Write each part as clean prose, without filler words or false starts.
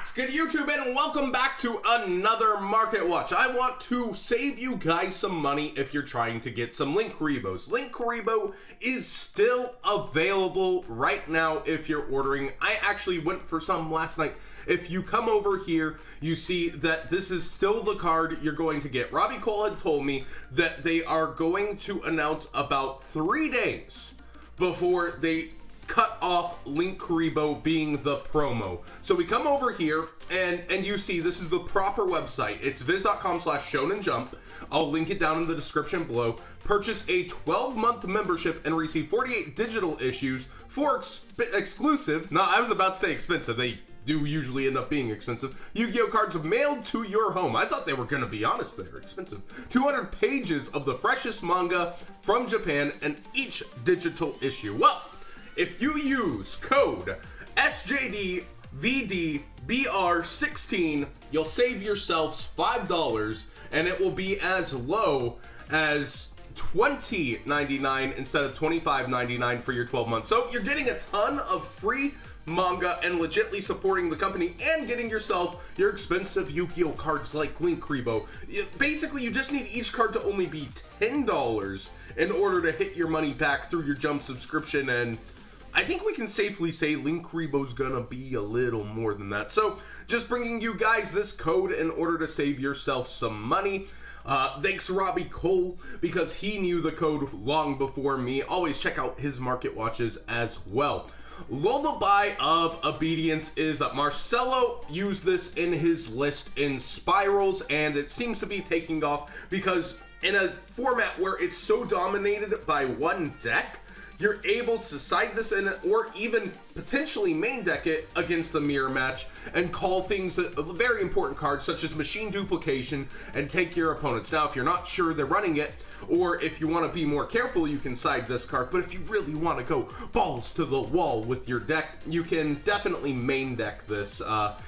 What's good, YouTube, and welcome back to another Market Watch. I want to save you guys some money if you're trying to get some Linkuribohs. Linkuriboh is still available right now if you're ordering. I actually went for some last night. If you come over here, you see that this is still the card you're going to get. Robbie Cole had told me that they are going to announce about 3 days before they cut off Linkuriboh being the promo. So we come over here and you see this is the proper website. It's viz.com/shonenjump. I'll link it down in the description below. Purchase a 12-month membership and receive 48 digital issues for exclusive. No, I was about to say expensive. They do usually end up being expensive. Yu-Gi-Oh cards mailed to your home. I thought they were gonna be honest, they're expensive. 200 pages of the freshest manga from Japan and each digital issue. Well, if you use code SJDVDBR16, you'll save yourselves $5 and it will be as low as $20.99 instead of $25.99 for your 12 months. So you're getting a ton of free manga and legitly supporting the company and getting yourself your expensive Yu-Gi-Oh cards like Linkuriboh. Basically, you just need each card to only be $10 in order to hit your money back through your Jump subscription, and I think we can safely say Linkuriboh's gonna be a little more than that. So just bringing you guys this code in order to save yourself some money. Thanks to Robbie Cole, because he knew the code long before me. Always check out his market watches as well. Luluby of Obedience is up. Marcelo used this in his list in spirals, and it seems to be taking off because in a format where it's so dominated by one deck, you're able to side this in or even potentially main deck it against the mirror match and call things that very important cards such as machine duplication and take your opponents. Now, if you're not sure they're running it, or if you want to be more careful, you can side this card. But if you really want to go balls to the wall with your deck, you can definitely main deck this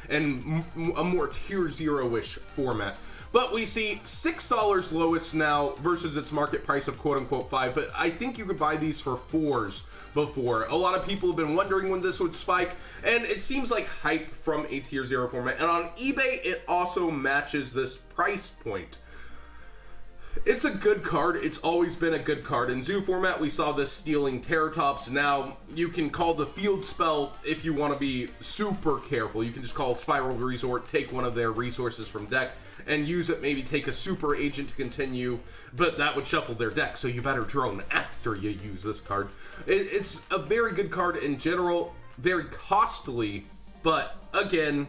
in a more tier 0-ish format. But we see $6 lowest now versus its market price of quote-unquote $5, but I think you could buy these for $4s before. A lot of people have been wondering when this would spike, and it seems like hype from a tier 0 format. And on eBay, it also matches this price point. It's a good card. It's always been a good card. In Zoo format, we saw this stealing Terratops. Now, you can call the field spell if you want to be super careful. You can just call Spiral Resort, take one of their resources from deck, and use it, maybe take a super agent to continue, but that would shuffle their deck, so you better drone after you use this card. It's a very good card in general, very costly, but again,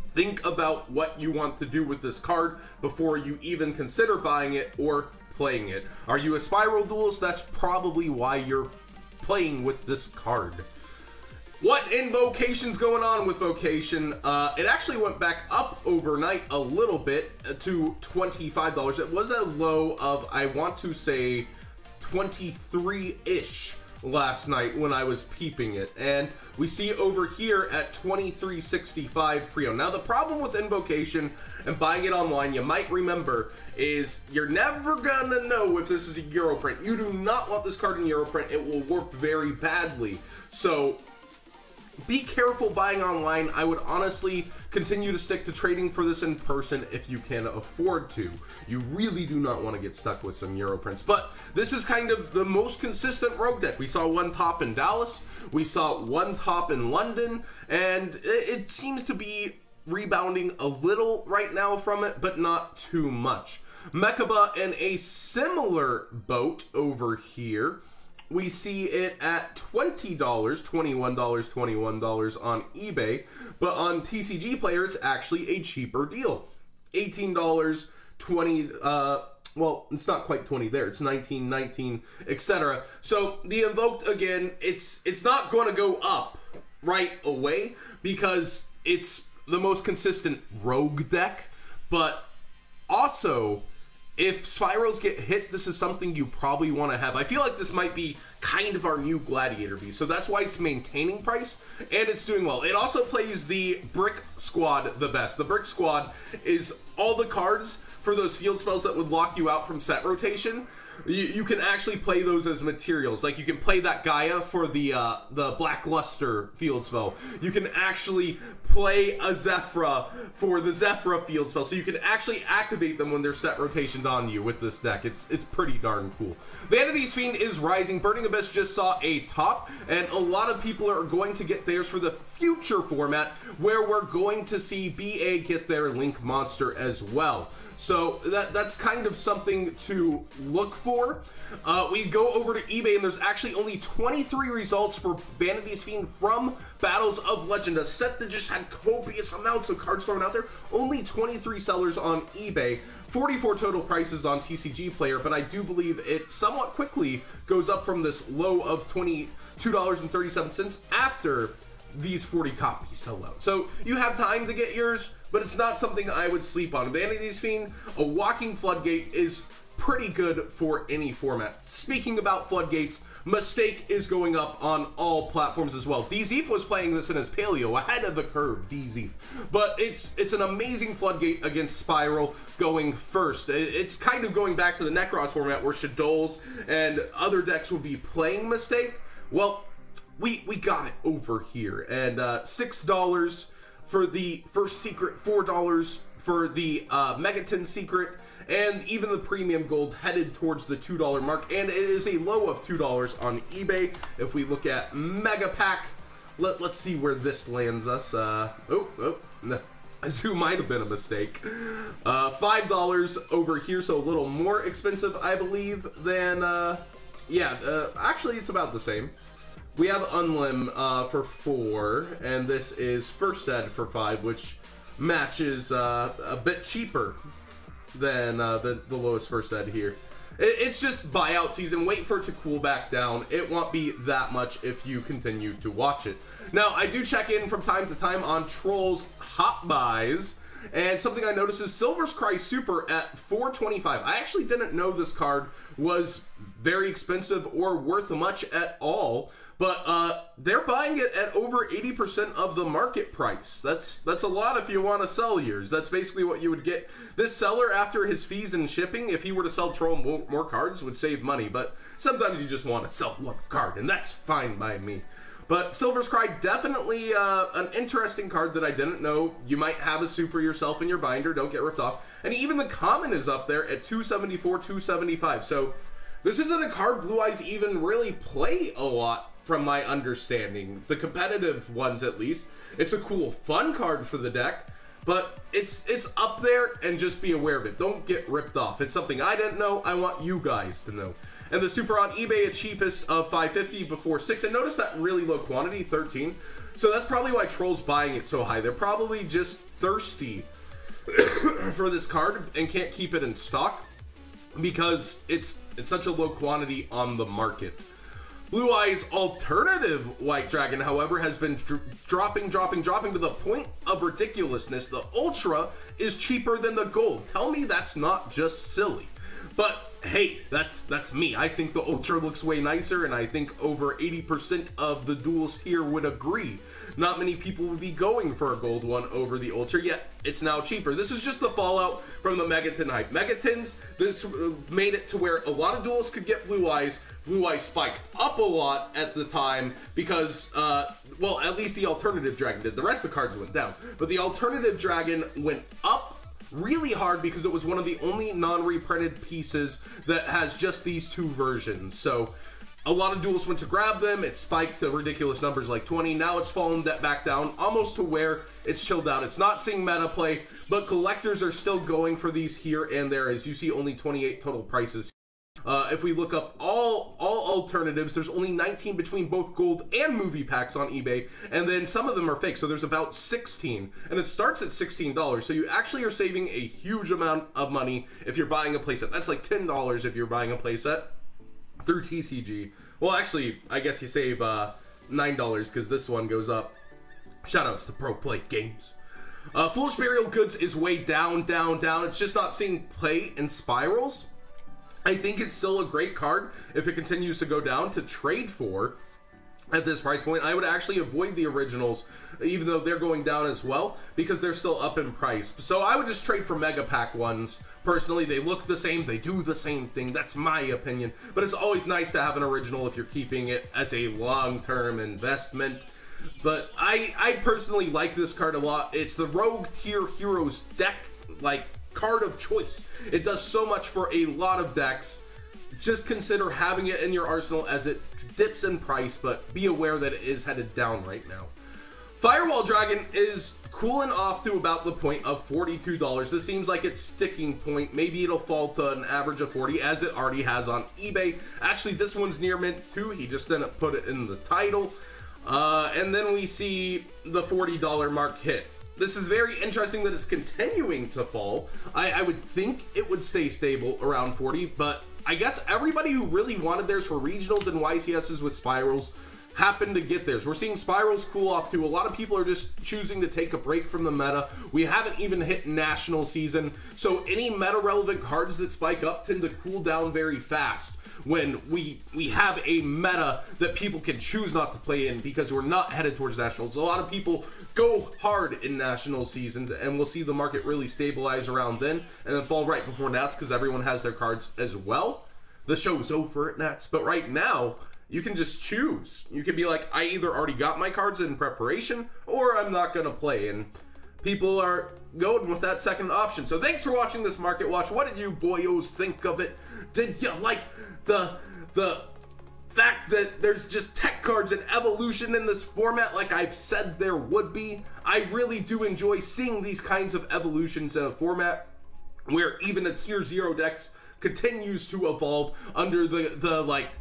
think about what you want to do with this card before you even consider buying it or playing it. Are you a Spiral Duelist? That's probably why you're playing with this card. What in Vocation's going on with Vocation? It actually went back up overnight a little bit to $25. It was a low of, I want to say, 23-ish last night when I was peeping it, and we see over here at 23.65 pre-owned. Now the problem with Invocation and buying it online, you might remember, is you're never gonna know if this is a Euro print. You do not want this card in Euro print. It will work very badly. So be careful buying online. I would honestly continue to stick to trading for this in person if you can afford to. You really do not want to get stuck with some Euro prints. But this is kind of the most consistent rogue deck. We saw one top in Dallas, we saw one top in London, and it seems to be rebounding a little right now from it, but not too much. Mechaba in a similar boat over here. We see it at $20, $21 on eBay, but on TCG Player, it's actually a cheaper deal. $18, 20, well, it's not quite 20 there, it's 19, 19, etc. So the Invoked, again, it's not going to go up right away because it's the most consistent rogue deck, but also, if spirals get hit, this is something you probably want to have. I feel like this might be kind of our new Gladiator beast, so that's why it's maintaining price, and it's doing well. It also plays the Brick Squad the best. The Brick Squad is all the cards for those field spells that would lock you out from set rotation. you can actually play those as materials. Like, you can play that Gaia for the Blackluster field spell. You can actually play a Zephyra for the Zephyra field spell. So you can actually activate them when they're set rotationed on you with this deck. It's pretty darn cool. Vanity's Fiend is rising. Burning Abyss just saw a top, and a lot of people are going to get theirs for the future format, where we're going to see BA get their Link monster as well. So that's kind of something to look for. We go over to eBay, and there's actually only 23 results for Vanity's Fiend from Battles of Legend, a set that just had copious amounts of cards thrown out there. Only 23 sellers on eBay, 44 total prices on TCG Player, but I do believe it somewhat quickly goes up from this low of $22.37 after these 40 copies sell out. So you have time to get yours, but it's not something I would sleep on. Vanity's Fiend, a walking floodgate, is pretty good for any format. Speaking about floodgates, Mistake is going up on all platforms as well. DZeef was playing this in his Paleo, ahead of the curve, DZeef. But it's an amazing floodgate against Spiral going first. It's kind of going back to the Necros format where Shadows and other decks would be playing Mistake. Well, we got it over here, and $6 for the first secret, $4 for the Megaton secret, and even the premium gold headed towards the $2 mark, and it is a low of $2 on eBay. If we look at Mega Pack, let's see where this lands us. No. Zoo might have been a mistake. $5 over here, so a little more expensive, I believe, than, actually it's about the same. We have Unlim for 4, and this is First Ed for 5, which matches a bit cheaper than the lowest First Ed here. It's just buyout season. Wait for it to cool back down. It won't be that much if you continue to watch it. Now, I do check in from time to time on Trolls Hot Buys, and something I noticed is Silver's Cry Super at $4.25. I actually didn't know this card was very expensive or worth much at all, but they're buying it at over 80% of the market price. That's a lot if you want to sell yours. That's basically what you would get. This seller, after his fees and shipping, if he were to sell Troll more cards, would save money, but sometimes you just want to sell one card, and that's fine by me. But Silver's Cry, definitely an interesting card that I didn't know. You might have a super yourself in your binder, don't get ripped off. And even the common is up there at $274, $275. So this isn't a card Blue Eyes even really play a lot, from my understanding. The competitive ones, at least. It's a cool, fun card for the deck, but it's up there, and just be aware of it. Don't get ripped off. It's something I didn't know. I want you guys to know. And the super on eBay, a cheapest of $5.50 before 6. And notice that really low quantity, 13. So that's probably why Troll's buying it so high. They're probably just thirsty for this card and can't keep it in stock because it's such a low quantity on the market. Blue Eyes alternative White Dragon, however, has been dropping to the point of ridiculousness. The Ultra is cheaper than the Gold. Tell me that's not just silly. But hey, that's me. I think the Ultra looks way nicer, and I think over 80% of the duelists here would agree. Not many people would be going for a gold one over the Ultra, yet it's now cheaper. This is just the fallout from the Megaton hype. Megatons, this made it to where a lot of duelists could get Blue Eyes. Blue Eyes spiked up a lot at the time because, well, at least the alternative dragon did. The rest of the cards went down. But the alternative dragon went up really hard because it was one of the only non-reprinted pieces that has just these two versions. So a lot of duelists went to grab them. It spiked to ridiculous numbers like 20. Now it's fallen back down almost to where it's chilled out. It's not seeing meta play, but collectors are still going for these here and there. As you see, only 28 total prices. If we look up all alternatives, there's only 19 between both gold and movie packs on eBay, and then some of them are fake, so there's about 16, and it starts at $16, so you actually are saving a huge amount of money if you're buying a playset. That's like $10 if you're buying a playset through TCG. Well, actually, I guess you save $9 because this one goes up. Shoutouts to Pro Play Games. Foolish Burial Goods is way down. It's just not seeing play in spirals. I think it's still a great card if it continues to go down to trade for. at this price point. I would actually avoid the originals, even though they're going down as well, because they're still up in price. So I would just trade for Mega Pack ones. Personally, they look the same, they do the same thing. That's my opinion. But it's always nice to have an original if you're keeping it as a long-term investment. But I personally like this card a lot. It's the Rogue Tier Heroes deck, like, card of choice. It does so much for a lot of decks. Just consider having it in your arsenal as it dips in price, but be aware that it is headed down right now. Firewall Dragon is cooling off to about the point of $42. This seems like its sticking point. Maybe it'll fall to an average of 40, as it already has on eBay. Actually, this one's near mint too. He just didn't put it in the title. And then we see the $40 mark hit. This is very interesting that it's continuing to fall. I would think it would stay stable around 40, but I guess everybody who really wanted theirs for regionals and YCSs with spirals happened to get theirs. We're seeing spirals cool off too. A lot of people are just choosing to take a break from the meta. We haven't even hit national season, so any meta relevant cards that spike up tend to cool down very fast when we have a meta that people can choose not to play in because we're not headed towards nationals. A lot of people go hard in national season, and we'll see the market really stabilize around then and then fall right before Nats because everyone has their cards as well. The show's over at Nats, but right now you can just choose. You can be like, I either already got my cards in preparation or I'm not gonna play, and people are going with that second option. So thanks for watching this market watch. What did you boyos think of it? Did you like the fact that there's just tech cards and evolution in this format like I've said there would be? I really do enjoy seeing these kinds of evolutions in a format where even a tier 0 decks continues to evolve under the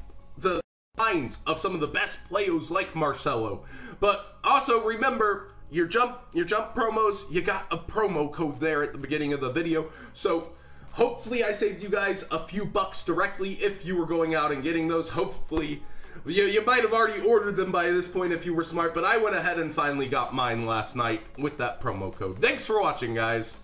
minds of some of the best players like Marcelo. But also remember, your jump promos, you got a promo code there at the beginning of the video. So hopefully I saved you guys a few bucks directly if you were going out and getting those. Hopefully you might have already ordered them by this point if you were smart, but I went ahead and finally got mine last night with that promo code. Thanks for watching, guys.